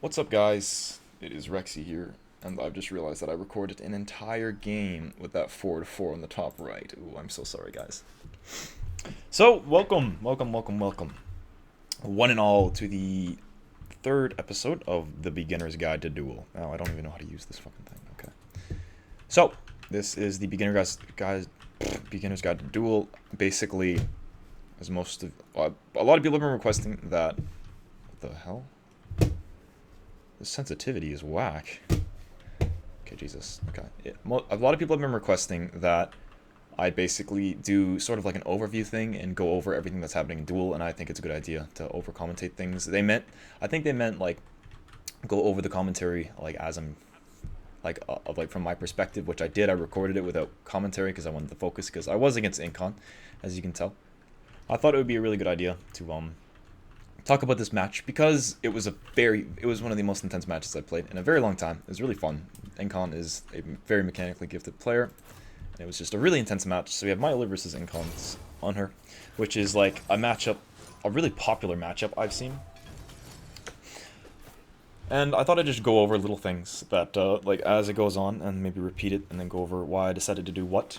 What's up, guys? It is Rexsi here, and I've just realized that I recorded an entire game with that 4 to 4 on the top right. Ooh, I'm so sorry, guys. So, welcome, one and all to the third episode of the Beginner's Guide to Duel. Now, I don't even know how to use this fucking thing. Okay. So, this is the Beginner's Guide to Duel. Basically, as most of a lot of people have been requesting that. What the hell? The sensitivity is whack. Okay, Jesus. Okay. A lot of people have been requesting that I basically do sort of like an overview thing and go over everything that's happening in Duel, and I think it's a good idea to over commentate things. I think they meant like go over the commentary like as I'm like from my perspective, which I did. I recorded it without commentary because I wanted to focus because I was against Incon, as you can tell. I thought it would be a really good idea to talk about this match because it was one of the most intense matches I played in a very long time. It was really fun. Incon is a very mechanically gifted player, and it was just a really intense match. So we have Myla versus Incon on her, which is like a really popular matchup I've seen. And I thought I'd just go over little things that, like, as it goes on, and maybe repeat it, and then go over why I decided to do what.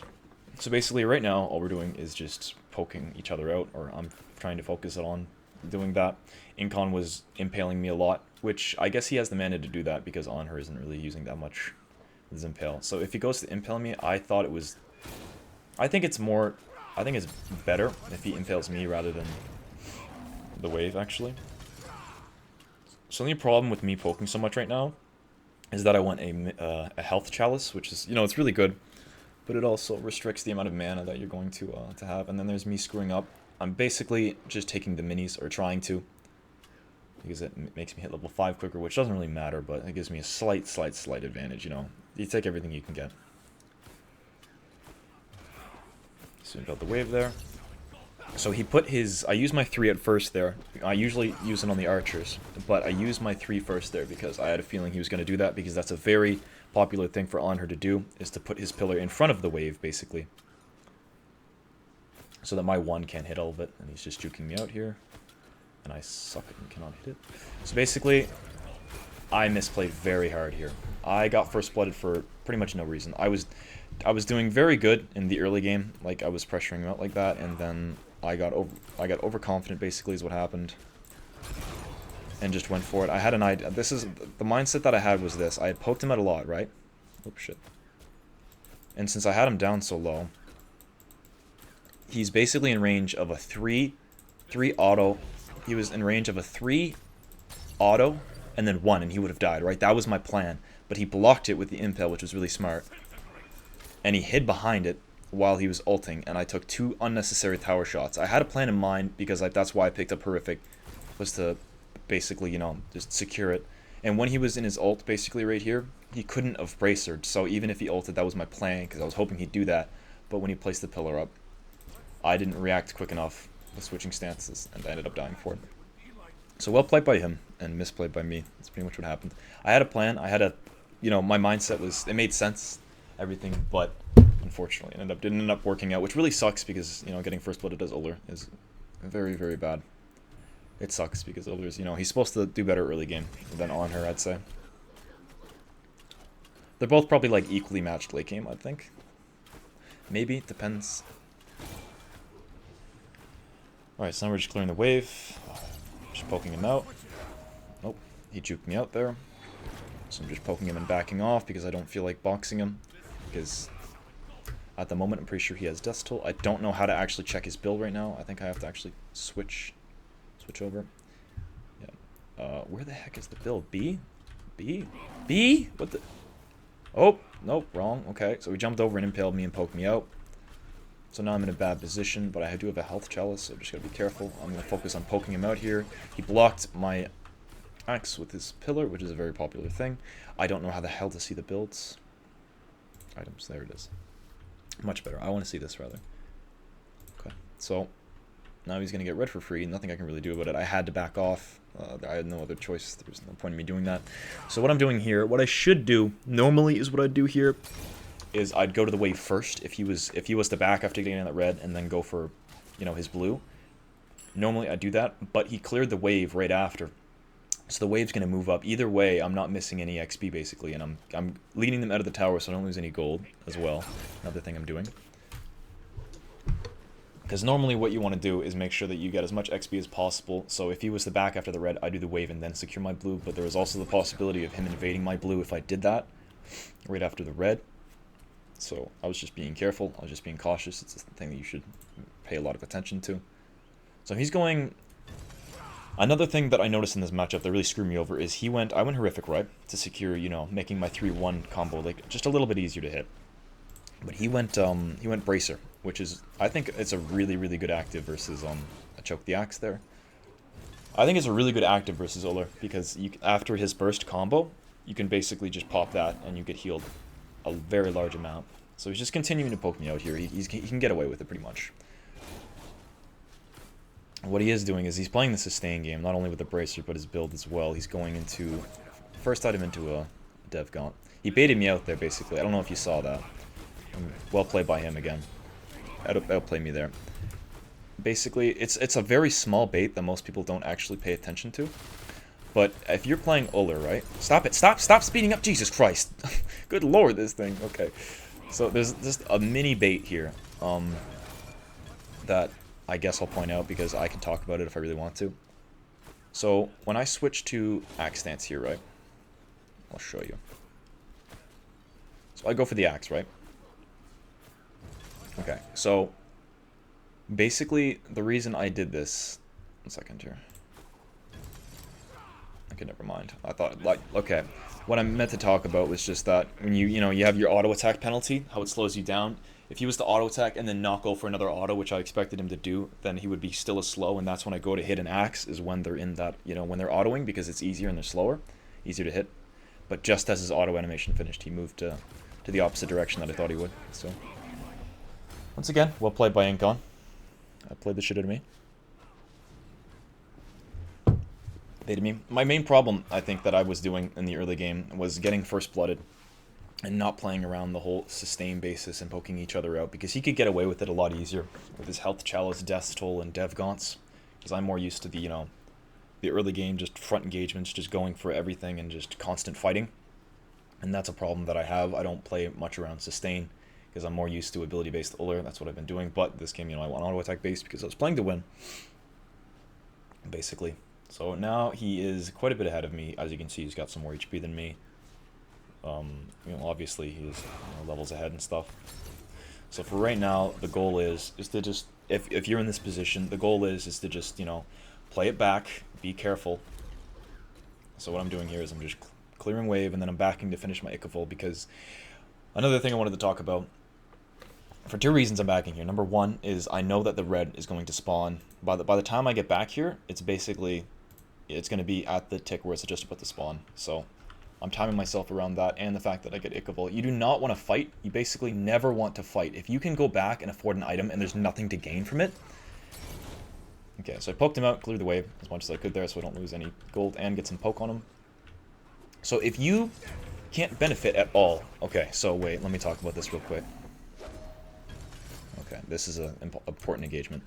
So basically, right now, all we're doing is just poking each other out, or I'm trying to focus it on doing that. Incon was impaling me a lot, which I guess he has the mana to do that because on her isn't really using that much with his impale. So if he goes to impale me, I think it's better if he impales me rather than the wave, actually. So the only problem with me poking so much right now is that I want a health chalice, which is, it's really good, but it also restricts the amount of mana that you're going to have. And then there's me screwing up. I'm basically just taking the minis, or trying to, because it makes me hit level 5 quicker, which doesn't really matter, but it gives me a slight advantage, You take everything you can get. So we got the wave there. So he put his... I use my 3 at first there. I usually use it on the archers, but I used my 3 first there because I had a feeling he was going to do that, because that's a very popular thing for Onher to do, is to put his pillar in front of the wave, basically. So that my 1 can't hit all of it, and he's just juking me out here. And I suck and cannot hit it. So basically, I misplayed very hard here. I got first blooded for pretty much no reason. I was doing very good in the early game, like I was pressuring him out like that, and then I got overconfident, basically, is what happened, and just went for it. I had an idea. The mindset that I had was this. I had poked him out a lot, right? Oops, shit. And since I had him down so low, he's basically in range of a 3 auto. He was in range of a 3 auto and then 1, and he would have died, right? That was my plan. But he blocked it with the impale, which was really smart. And he hid behind it while he was ulting, and I took 2 unnecessary tower shots. I had a plan in mind because that's why I picked up Horrific, was to basically, just secure it. And when he was in his ult, basically right here, he couldn't have bracered. So even if he ulted, that was my plan, because I was hoping he'd do that. But when he placed the pillar up, I didn't react quick enough with switching stances, and I ended up dying for it. So well played by him, and misplayed by me. That's pretty much what happened. I had a plan. I had my mindset was, it made sense, everything, but unfortunately it didn't end up working out, which really sucks because, getting first blooded as Ullr is very, very bad. It sucks because Ullr's, he's supposed to do better early game than on her, I'd say. They're both probably like equally matched late game, I think. Maybe, it depends. Alright, so now we're just clearing the wave. Just poking him out. Nope, he juked me out there. So I'm just poking him and backing off because I don't feel like boxing him. Because at the moment I'm pretty sure he has Death's Toll. I don't know how to actually check his build right now. I think I have to actually switch over. Yeah. Where the heck is the build? B? B? B? What the... Oh, nope, wrong. Okay, so he jumped over and impaled me and poked me out. So now I'm in a bad position, but I do have a health chalice, so I just gotta be careful. I'm gonna focus on poking him out here. He blocked my axe with his pillar, which is a very popular thing. I don't know how the hell to see the builds. Items, there it is. Much better. I want to see this, rather. Okay, so now he's gonna get red for free. Nothing I can really do about it. I had to back off. I had no other choice. There was no point in me doing that. So what I'm doing here, what I should do, normally is what I'd do here, is I'd go to the wave first if he was to back after getting that red and then go for, his blue. Normally I'd do that, but he cleared the wave right after. So the wave's going to move up. Either way, I'm not missing any XP, basically, and I'm leading them out of the tower so I don't lose any gold as well. Another thing I'm doing. Because normally what you want to do is make sure that you get as much XP as possible. So if he was to back after the red, I do the wave and then secure my blue. But there is also the possibility of him invading my blue if I did that right after the red. So I was just being careful. I was just being cautious. It's a thing that you should pay a lot of attention to. So he's going... Another thing that I noticed in this matchup that really screwed me over is I went horrific, right? To secure, you know, making my 3-1 combo like just a little bit easier to hit. But he went Bracer, which is, I think it's a really, really good active versus a Choke the Axe there. I think it's a really good active versus Uller, because after his burst combo, you can basically just pop that and you get healed a very large amount. So he's just continuing to poke me out here. He can get away with it pretty much. What he is doing is he's playing the sustain game, not only with the Bracer, but his build as well. He's going into, first item into a Dev Gaunt. He baited me out there, basically. I don't know if you saw that. Well played by him again. Outplay me there. Basically, it's a very small bait that most people don't actually pay attention to. But if you're playing Uller, right? Stop it! Stop speeding up! Jesus Christ! Good lord, this thing. Okay. So there's just a mini bait here. That I guess I'll point out because I can talk about it if I really want to. So when I switch to Axe stance here, right? I'll show you. So I go for the Axe, right? Okay, so basically the reason I did this... One second here. Okay, never mind. I thought, like, okay. What I meant to talk about was just that when you have your auto attack penalty, how it slows you down. If he was to auto attack and then not go for another auto, which I expected him to do, then he would be still as slow, and that's when I go to hit an Axe, is when they're in that, when they're autoing, because it's easier and they're slower, easier to hit. But just as his auto animation finished, he moved to the opposite direction that I thought he would. So once again, well played by Incon. I played the shit out of me. Baited me. My main problem, I think, that I was doing in the early game was getting first blooded and not playing around the whole sustain basis and poking each other out, because he could get away with it a lot easier with his health chalice, death toll, and dev gaunts. Because I'm more used to the the early game, just front engagements, just going for everything and just constant fighting. And that's a problem that I have. I don't play much around sustain because I'm more used to ability-based Uller. That's what I've been doing. But this game, I want auto-attack based because I was playing to win, basically. So now he is quite a bit ahead of me. As you can see, he's got some more HP than me. Obviously he's levels ahead and stuff. So for right now, the goal is to just, if you're in this position, the goal is to just, play it back, be careful. So what I'm doing here is I'm just clearing wave, and then I'm backing to finish my Icavol, because another thing I wanted to talk about, for two reasons I'm backing here. Number one is I know that the red is going to spawn. By the time I get back here, it's going to be at the tick where it's just about to spawn. So I'm timing myself around that, and the fact that I get Icavol. You do not want to fight. You basically never want to fight. If you can go back and afford an item and there's nothing to gain from it. Okay, so I poked him out, cleared the wave as much as I could there so I don't lose any gold, and get some poke on him. So if you can't benefit at all... Okay, so wait, let me talk about this real quick. Okay, this is an important engagement.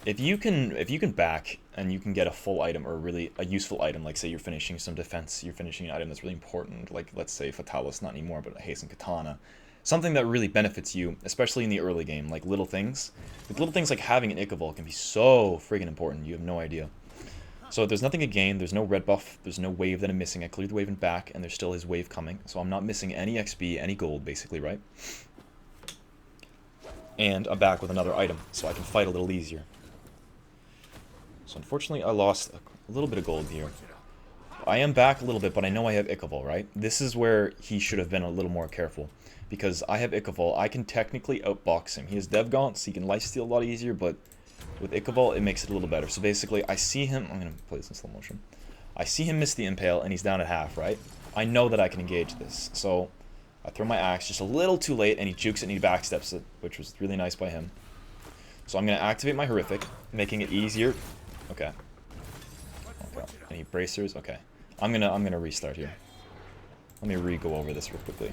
If you can back and you can get a full item, or really a useful item, like say you're finishing some defense, you're finishing an item that's really important, like let's say Fatalis, not anymore, but a Hasten Katana, something that really benefits you, especially in the early game, like little things. Like little things like having an Icavol can be so friggin' important, you have no idea. So there's nothing to gain, there's no red buff, there's no wave that I'm missing. I cleared the wave and back, and there's still his wave coming, so I'm not missing any XP, any gold, basically, right? And I'm back with another item, so I can fight a little easier. So unfortunately, I lost a little bit of gold here. I am back a little bit, but I know I have Icavol, right? This is where he should have been a little more careful, because I have Icavol. I can technically outbox him. He has Dev Gaunts, he can lifesteal a lot easier, but with Icavol, it makes it a little better. So basically, I see him... I'm going to play this in slow motion. I see him miss the Impale, and he's down at half, right? I know that I can engage this, so I throw my axe just a little too late, and he jukes it and he backsteps it, which was really nice by him. So I'm going to activate my Horrific, making it easier. Okay. Okay. Any bracers? Okay. I'm gonna restart here. Let me re-go over this real quickly.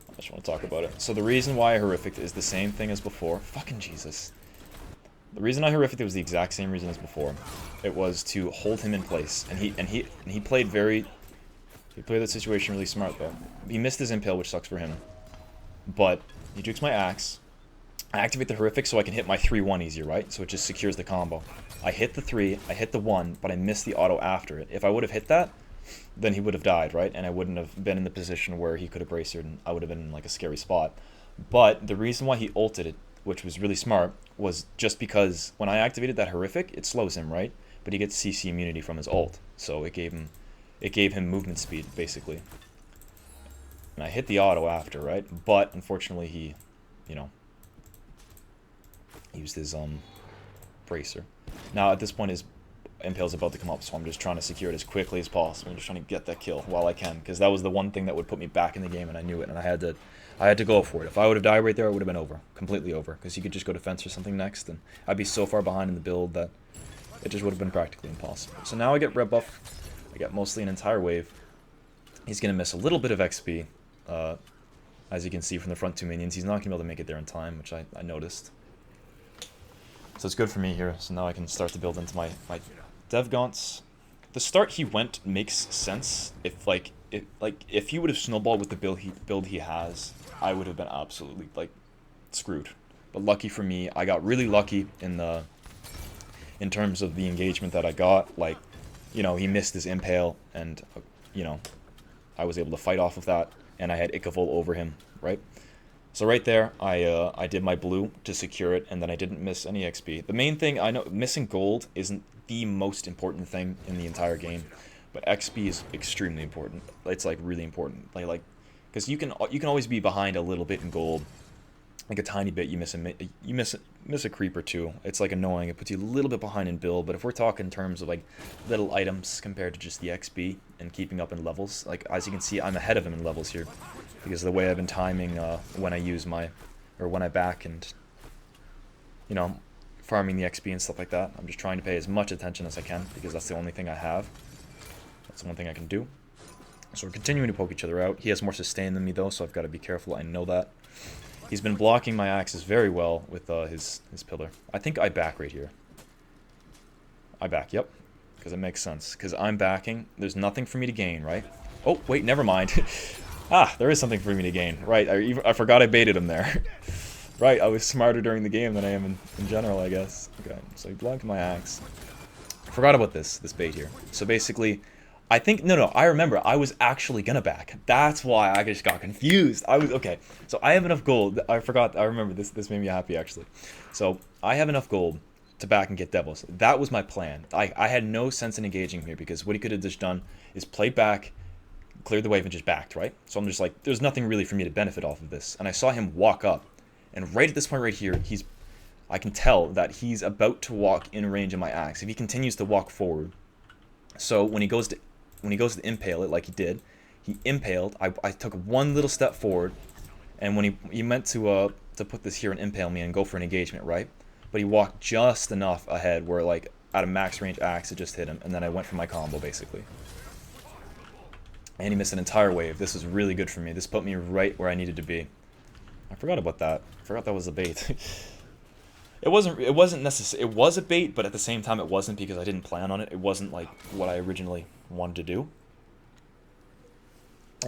I just want to talk about it. So the reason why I Horrific is the same thing as before. Fucking Jesus. The reason I horrific was the exact same reason as before. It was to hold him in place, and he played that situation really smart though. He missed his impale, which sucks for him. But he jukes my axe. I activate the horrific so I can hit my 3-1 easier, right? So it just secures the combo. I hit the 3, I hit the 1, but I missed the auto after it. If I would have hit that, then he would have died, right? And I wouldn't have been in the position where he could have bracered, and I would have been in like a scary spot. But the reason why he ulted it, which was really smart, was just because when I activated that horrific, it slows him, right? But he gets CC immunity from his ult, so it gave him movement speed, basically. And I hit the auto after, right? But unfortunately, he, used his bracer. Now at this point, his impale's about to come up, so I'm just trying to secure it as quickly as possible. I'm just trying to get that kill while I can, because that was the one thing that would put me back in the game, and I knew it, and I had to go for it. If I would have died right there, I would have been over, completely over, because he could just go defense or something next, and I'd be so far behind in the build that it just would have been practically impossible. So now I get red buff. I get mostly an entire wave. He's going to miss a little bit of XP, as you can see from the front 2 minions. He's not going to be able to make it there in time, which I noticed. So it's good for me here. So now I can start to build into my dev gaunts. The start he went makes sense. If he would have snowballed with the build he has, I would have been absolutely screwed. But lucky for me, I got really lucky in terms of the engagement that I got. He missed his impale, and I was able to fight off of that, and I had Ikavol over him, right? So right there, I did my blue to secure it, and then I didn't miss any XP. The main thing, I know missing gold isn't the most important thing in the entire game, but XP is extremely important. It's really important, because you can always be behind a little bit in gold, a tiny bit. You miss a creep or two. It's annoying. It puts you a little bit behind in build. But if we're talking in terms of little items compared to just the XP and keeping up in levels, as you can see, I'm ahead of him in levels here, because of the way I've been timing when I back and farming the XP and stuff like that. I'm just trying to pay as much attention as I can, because that's the only thing I have. That's the one thing I can do. So we're continuing to poke each other out. He has more sustain than me though, so I've got to be careful. I know that. He's been blocking my axes very well with his pillar. I think I back right here. I back, yep. Because it makes sense. Because I'm backing. There's nothing for me to gain, right? Oh, wait, never mind. There is something for me to gain. Right, I forgot I baited him there. Right, I was smarter during the game than I am in general, I guess. Okay, so he blocked my axe. Forgot about this bait here. So basically, I think, no, I remember, I was actually gonna back. That's why I just got confused. Okay, so I have enough gold. I remember, this made me happy, actually. So, I have enough gold to back and get devils. That was my plan. I had no sense in engaging here, because what he could have just done is played back, cleared the wave, and just backed, right? So I'm just there's nothing really for me to benefit off of this. And I saw him walk up, and right at this point right here, I can tell that he's about to walk in range of my axe. If he continues to walk forward, so when he goes to impale it like he did, he impaled. I took one little step forward, and when he meant to put this here and impale me and go for an engagement, right? But he walked just enough ahead where at a max range axe it just hit him, and then I went for my combo basically. And he missed an entire wave. This was really good for me. This put me right where I needed to be. I forgot about that. I forgot that was a bait. It wasn't necessary. It was a bait, but at the same time it wasn't, because I didn't plan on it. It wasn't what I originally wanted to do.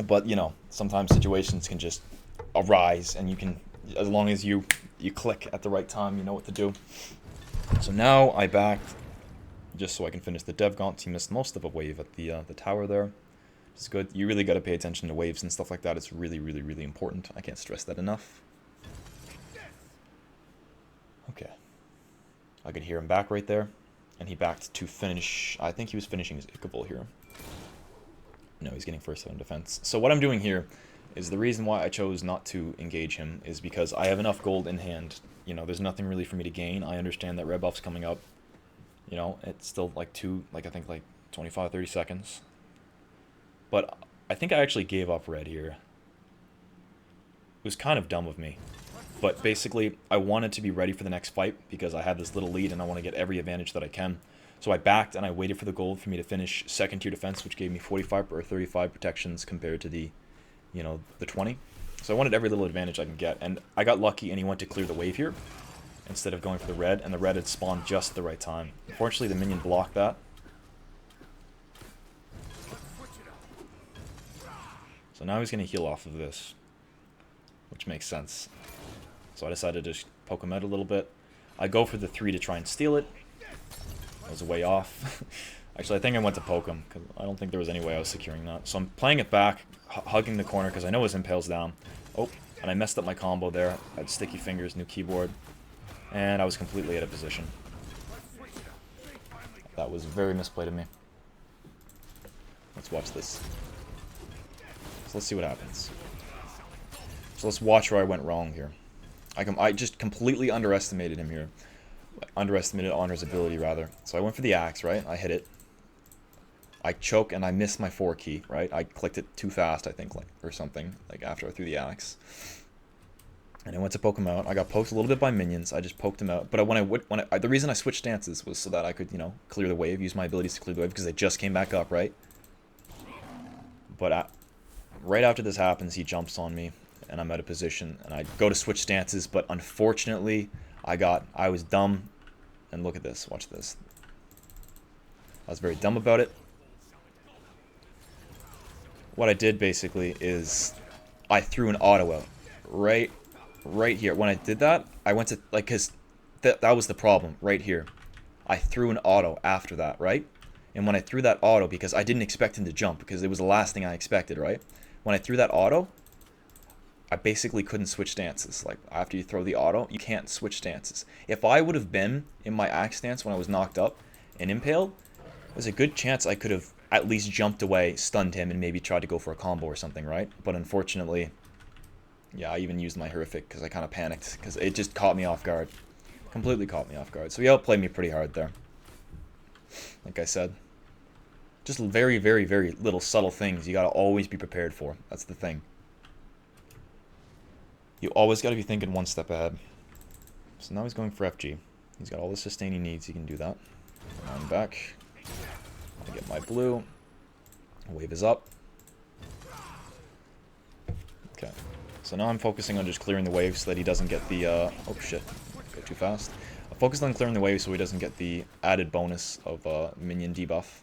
But sometimes situations can just arise, and you can, as long as you click at the right time, you know what to do. So now I backed just so I can finish the dev gaunt. He missed most of a wave at the tower there. It's good. You really got to pay attention to waves and stuff like that. It's really, really, really important. I can't stress that enough. Okay. I could hear him back right there, and he backed to finish. I think he was finishing his Ikabul here. No, he's getting first in defense. So what I'm doing here is, the reason why I chose not to engage him is because I have enough gold in hand. There's nothing really for me to gain. I understand that red buff's coming up. It's still I think 25, 30 seconds. But I think I actually gave up red here. It was kind of dumb of me. But basically, I wanted to be ready for the next fight, because I had this little lead and I want to get every advantage that I can. So I backed and I waited for the gold for me to finish second tier defense, which gave me 45 or 35 protections compared to the 20. So I wanted every little advantage I can get. And I got lucky, and he went to clear the wave here. instead of going for the red, and the red had spawned just at the right time. Unfortunately, the minion blocked that. So now he's going to heal off of this, which makes sense. So I decided to just poke him out a little bit. I go for the 3 to try and steal it. I was way off. Actually, I think I went to poke him, because I don't think there was any way I was securing that. So I'm playing it back, hugging the corner, because I know his impale's down. Oh, and I messed up my combo there. I had sticky fingers, new keyboard. And I was completely out of position. That was very misplayed of me. Let's watch this. So let's see what happens. So let's watch where I went wrong here. I just completely underestimated him here. Underestimated Honor's ability, rather. So I went for the axe, right? I hit it. I choke and I missed my 4 key, right? I clicked it too fast, I think, or something, like after I threw the axe. And I went to poke him out. I got poked a little bit by minions. I just poked him out. But the reason I switched stances was so that I could, you know, clear the wave, use my abilities to clear the wave, because they just came back up, right? But right after this happens, he jumps on me, and I'm out of position, and I go to switch stances, but unfortunately, I was dumb, and look at this, watch this. I was very dumb about it. What I did, basically, is I threw an auto out, right here. When I did that, I went to, like, because that was the problem, right here. I threw an auto after that, right? And when I threw that auto, because I didn't expect him to jump, because it was the last thing I expected, right? When I threw that auto, I basically couldn't switch stances. Like, after you throw the auto, you can't switch stances. If I would have been in my axe stance when I was knocked up and impaled, there's a good chance I could have at least jumped away, stunned him, and maybe tried to go for a combo or something, right? But unfortunately, yeah, I even used my horrific because I kind of panicked, because it just caught me off guard. Completely caught me off guard. So he outplayed me pretty hard there. Like I said. Just very, very, very little subtle things you gotta always be prepared for. That's the thing. You always gotta be thinking one step ahead. So now he's going for FG. He's got all the sustain he needs. He can do that. I'm back. I get my blue. Wave is up. Okay. So now I'm focusing on just clearing the wave so that he doesn't get the, oh shit. Go too fast. I focused on clearing the wave so he doesn't get the added bonus of minion debuff.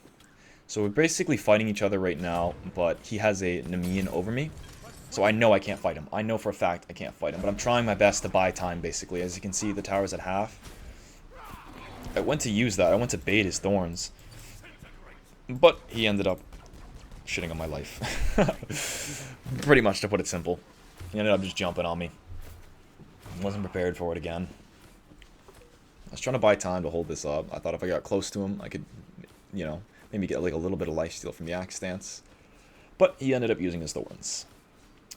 So we're basically fighting each other right now, but he has a minion over me. So I know I can't fight him. I know for a fact I can't fight him, but I'm trying my best to buy time, basically. As you can see, the tower's at half. I went to use that. I went to bait his thorns. But he ended up shitting on my life. Pretty much, to put it simple. He ended up just jumping on me. Wasn't prepared for it again. I was trying to buy time to hold this up. I thought if I got close to him, I could, you know, maybe get like a little bit of lifesteal from the axe stance. But he ended up using his thorns.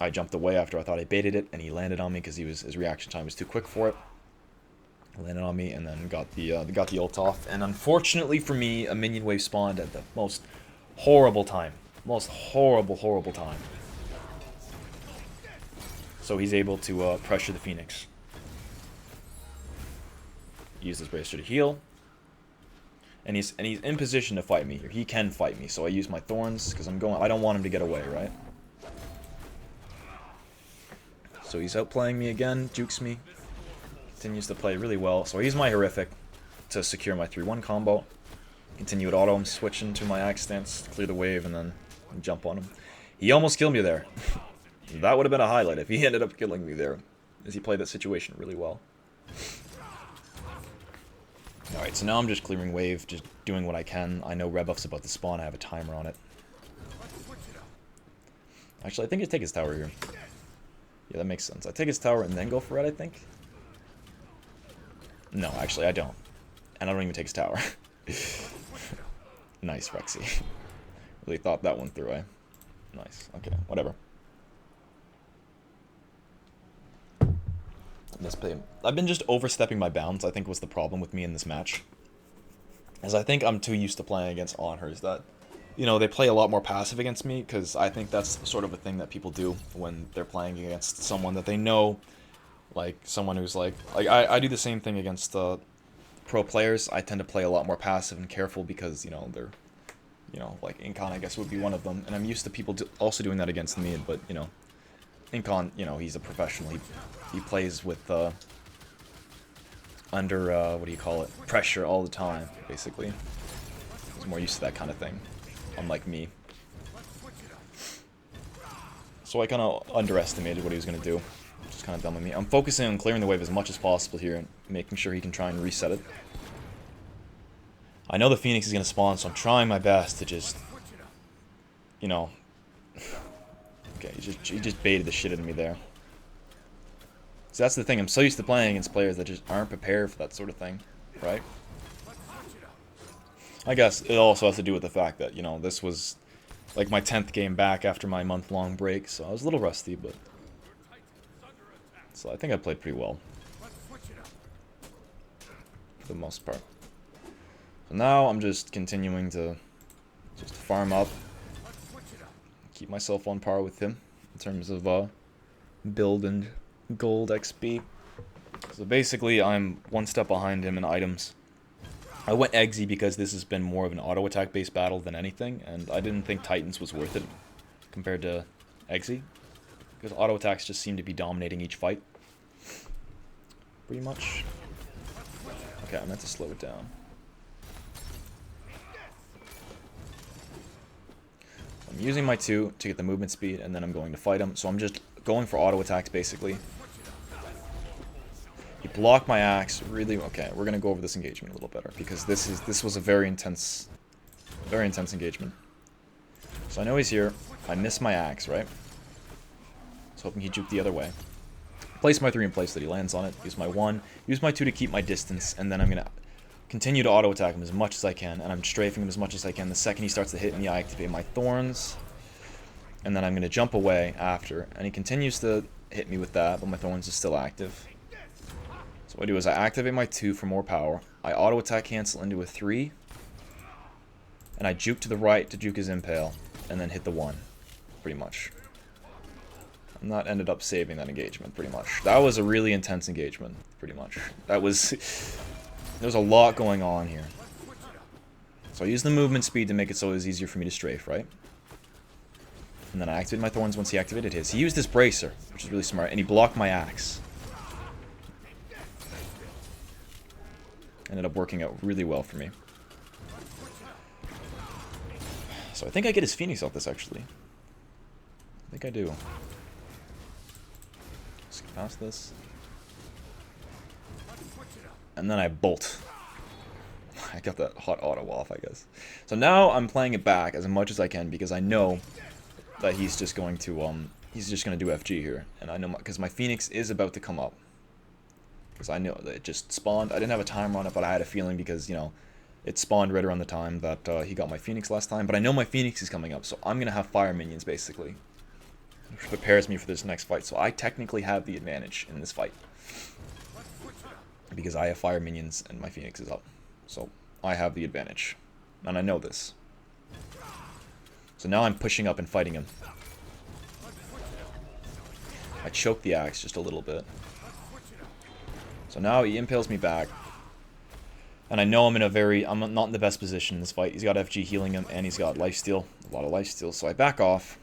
I jumped away after I thought I baited it, and he landed on me because his reaction time was too quick for it. Landed on me, and then got the ult off. And unfortunately for me, a minion wave spawned at the most horrible time. Most horrible time. So he's able to pressure the Phoenix. Use his bracer to heal. And he's in position to fight me here. He can fight me, so I use my thorns because I don't want him to get away, right? So he's outplaying me again, jukes me. Continues to play really well. So I use my horrific to secure my 3-1 combo. Continue at auto, I'm switching to my axe stance, clear the wave, and then jump on him. He almost killed me there. That would have been a highlight if he ended up killing me there, as he played that situation really well. Alright, so now I'm just clearing wave, just doing what I can. I know Rebuff's about to spawn, I have a timer on it. Actually, I think I take his tower here. Yeah, that makes sense. I take his tower and then go for it, I think. No, actually, I don't. And I don't even take his tower. Nice, Rexsi. Really thought that one through, eh? Nice. Okay, whatever. I've been just overstepping my bounds, I think was the problem with me in this match. As I think I'm too used to playing against Onhers that, you know, they play a lot more passive against me, because I think that's sort of a thing that people do when they're playing against someone that they know, like someone who's like I do the same thing against pro players. I tend to play a lot more passive and careful because, you know, they're, you know, like Incon, I guess, would be one of them, and I'm used to people also doing that against me, but, you know, Incon, you know, he's a professional. He plays with under what do you call it? Pressure all the time, basically. He's more used to that kind of thing, unlike me. So I kind of underestimated what he was going to do. Which is kind of dumb of me. I'm focusing on clearing the wave as much as possible here and making sure he can try and reset it. I know the Phoenix is going to spawn, so I'm trying my best to just, you know... Okay, he just baited the shit out of me there. So that's the thing, I'm so used to playing against players that just aren't prepared for that sort of thing, right? I guess it also has to do with the fact that, you know, this was like my 10th game back after my month-long break, so I was a little rusty, but... So I think I played pretty well. For the most part. So now I'm just continuing to just farm up. Keep myself on par with him in terms of build and gold XP. So basically I'm one step behind him in items. I went Eggsy because this has been more of an auto attack based battle than anything, and I didn't think Titans was worth it compared to Eggsy, because auto attacks just seem to be dominating each fight. Pretty much. Okay, I meant to slow it down. I'm using my 2 to get the movement speed, and then I'm going to fight him. So I'm just going for auto attacks, basically. He blocked my axe. Really, okay. We're gonna go over this engagement a little better because this was a very intense engagement. So I know he's here. I miss my axe, right? I was hoping he juked the other way. Place my 3 in place that he lands on it. Use my 1. Use my 2 to keep my distance, and then I'm gonna continue to auto attack him as much as I can, and I'm strafing him as much as I can. The second he starts to hit me, I activate my thorns, and then I'm going to jump away after, and he continues to hit me with that, but my thorns is still active. So what I do is I activate my 2 for more power, I auto attack cancel into a 3, and I juke to the right to juke his impale, and then hit the 1, pretty much. And that ended up saving that engagement, pretty much. That was a really intense engagement, pretty much. That was... There's a lot going on here. So I use the movement speed to make it so it was easier for me to strafe, right? And then I activated my thorns once he activated his. He used this bracer, which is really smart, and he blocked my axe. Ended up working out really well for me. So I think I get his Phoenix off this, actually. I think I do. Skip past this. And then I bolt. I got that hot auto off, I guess. So now I'm playing it back as much as I can because I know that he's just going to do FG here, and I know because my Phoenix is about to come up. Because I know that it just spawned. I didn't have a timer on it, but I had a feeling because, you know, it spawned right around the time that he got my Phoenix last time. But I know my Phoenix is coming up, so I'm gonna have fire minions basically, which prepares me for this next fight. So I technically have the advantage in this fight. Because I have fire minions and my Phoenix is up. So I have the advantage. And I know this. So now I'm pushing up and fighting him. I choke the axe just a little bit. So now he impales me back. And I know I'm not in the best position in this fight. He's got FG healing him and he's got lifesteal. A lot of lifesteal. So I back off.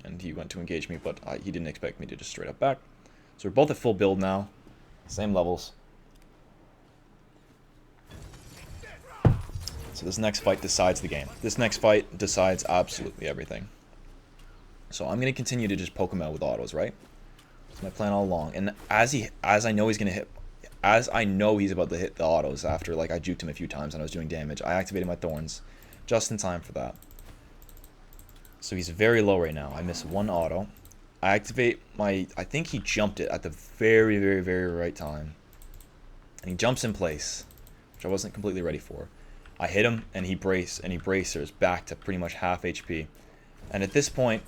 And he went to engage me, but he didn't expect me to just straight up back. So we're both at full build now. Same levels. So this next fight decides the game. This next fight decides absolutely everything. So I'm going to continue to just poke him out with autos, right? That's my plan all along. And as I know he's about to hit the autos after like I juked him a few times and I was doing damage, I activated my thorns just in time for that. So he's very low right now. I miss 1 auto. I activate my... I think he jumped it at the very, very, very right time. And he jumps in place, which I wasn't completely ready for. I hit him, and he bracers back to pretty much half HP. And at this point...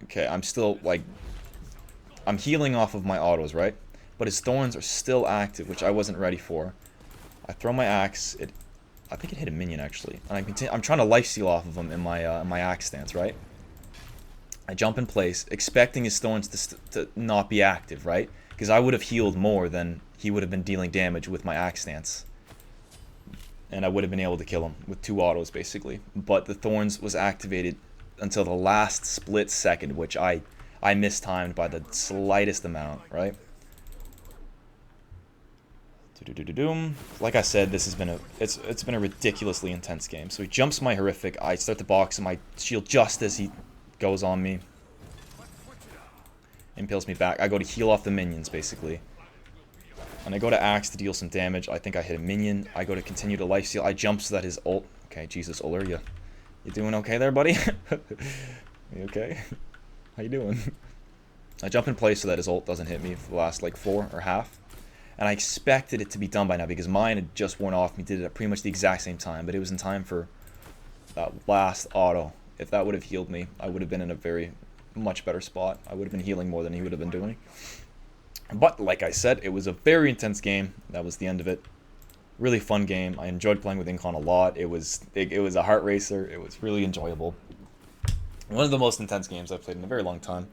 Okay, I'm still, like... I'm healing off of my autos, right? But his thorns are still active, which I wasn't ready for. I throw my axe. I think it hit a minion, actually. And I'm trying to lifesteal off of him in my axe stance, right? I jump in place, expecting his thorns to not be active, right? Because I would have healed more than he would have been dealing damage with my axe stance. And I would have been able to kill him with 2 autos, basically. But the thorns was activated until the last split second, which I I mistimed by the slightest amount, right? Like I said, this has been it's been a ridiculously intense game. So he jumps my horrific. I start to box my shield just as he goes on me. Impales me back. I go to heal off the minions, basically. And I go to axe to deal some damage. I think I hit a minion. I go to continue to lifesteal. I jump so that his ult... Okay, Jesus, Uller, you doing okay there, buddy? You okay? How you doing? I jump in place so that his ult doesn't hit me for the last, like, 4 or half. And I expected it to be done by now because mine had just worn off. We did it at pretty much the exact same time. But it was in time for that last auto. If that would have healed me, I would have been in a very much better spot. I would have been healing more than he would have been doing. But like I said, it was a very intense game. That was the end of it. Really fun game. I enjoyed playing with Incon a lot. It was a heart racer. It was really enjoyable. One of the most intense games I've played in a very long time.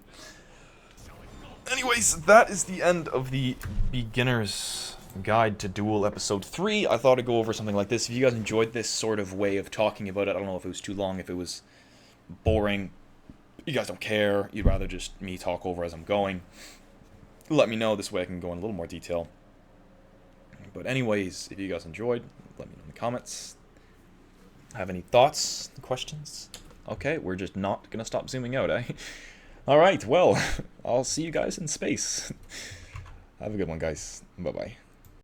Anyways, that is the end of the Beginner's Guide to Duel Episode 3. I thought I'd go over something like this. If you guys enjoyed this sort of way of talking about it, I don't know if it was too long, if it was boring, you guys don't care, you'd rather just me talk over as I'm going, let me know. This way I can go in a little more detail. But anyways, if you guys enjoyed, let me know in the comments. Have any thoughts, questions? Okay, we're just not gonna stop zooming out, eh? Alright, well, I'll see you guys in space. Have a good one, guys. Bye-bye.